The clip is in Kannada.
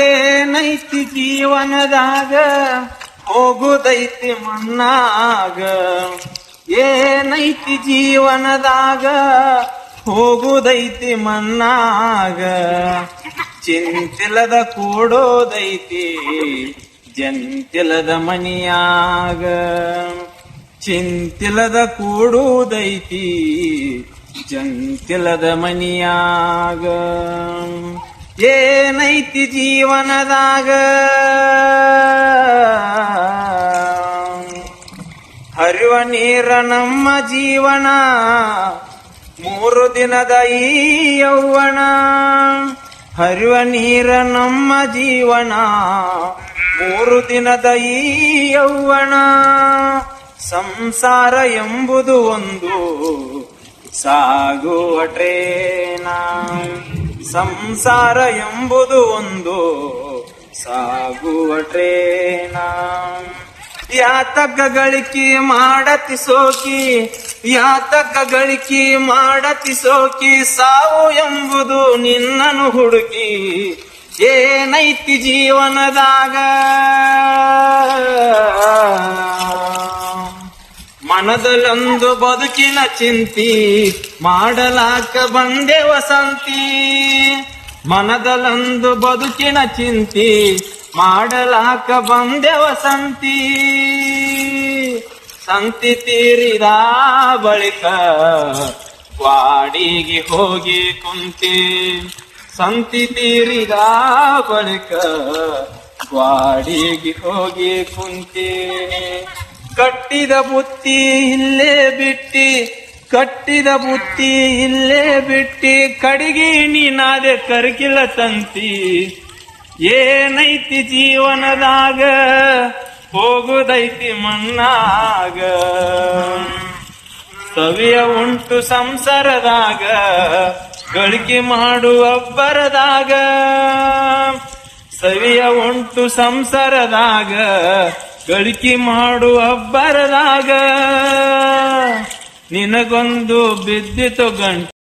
ಏನೈತಿ ಜೀವನದಾಗ ಹೋಗುದೈತಿ ಮಣ್ಣಾಗ. ಏನೈತಿ ಜೀವನದಾಗ ಹೋಗುದೈತಿ ಮಣ್ಣಾಗ. ಚಿಂತಿಲ್ಲದ ಕೂಡೋದೈತಿ ಜಂತಿಲ್ಲದ ಮನಿಯಾಗ. ಚಿಂತಿಲ್ಲದ ಕೂಡುವುದೈತಿ ಜಂತಿಲ್ಲದ ಮನಿಯಾಗ. ಏನೈತಿ ಜೀವನದಾಗ ಹರಿವ ನೀರ ನಮ್ಮ ಜೀವನ. 3 ದಿನದ ಈ ಯೌವನ. ಹರಿವ ನೀರ ನಮ್ಮ ಜೀವನ. 3 ದಿನದ ಈ ಯೌವನ. ಸಂಸಾರ ಎಂಬುದು ಒಂದು ಸಾಗುವ ಟ್ರೇನ. ಸಂಸಾರ ಎಂಬುದು ಒಂದು ಸಾಗುವ ಟ್ರೇನ. ಯಾತಕ ಗಳಿಕೆ ಮಾಡತಿ ಸೋಕಿ. ಯಾತಕ ಗಳಿಕೆ ಮಾಡತಿ ಸೋಕಿ. ಸಾವು ಎಂಬುದು ನಿನ್ನನು ಹುಡುಕಿ. ಏನೈತಿ ಜೀವನದಾಗ ಮನದಲ್ಲೊಂದು ಬದುಕಿನ ಚಿಂತಿ. ಮಾಡಲಾಕ ಬಂದೆ ವಸಂತಿ. ಮನದಲ್ಲೊಂದು ಬದುಕಿನ ಚಿಂತಿ. ಮಾಡಲಾಕ ಬಂದೆ ವಸಂತಿ. ಸಂತಿ ತೀರಿದ ಬಳಿಕ ವಾಡಿಗೆ ಹೋಗಿ ಕುಂತಿ. ಸಂತಿ ತೀರಿದ ಬಳಿಕ ವಾಡಿಗೆ ಹೋಗಿ ಕುಂತಿ. ಕಟ್ಟಿದ ಬುತ್ತಿ ಇಲ್ಲೇ ಬಿಟ್ಟಿ. ಕಟ್ಟಿದ ಬುತ್ತಿ ಇಲ್ಲೇ ಬಿಟ್ಟಿ. ಕಡಿಗೆ ನೀನಾದೆ ಕರ್ಕಿಲ ತಂತಿ. ಏನೈತಿ ಜೀವನದಾಗ ಹೋಗುದೈತಿ ಮಣ್ಣಾಗ. ಸವಿಯ ಉಂಟು ಸಂಸಾರದಾಗ ಗಳಿಕೆ ಮಾಡುವ ಬರದಾಗ. ಸವಿಯ ಉಂಟು ಸಂಸಾರದಾಗ ಗಳಿಕೆ ಮಾಡುವ ಬರದಾಗ. ನಿನಗೊಂದು ಬಿದ್ದಿತು ಗಂಟು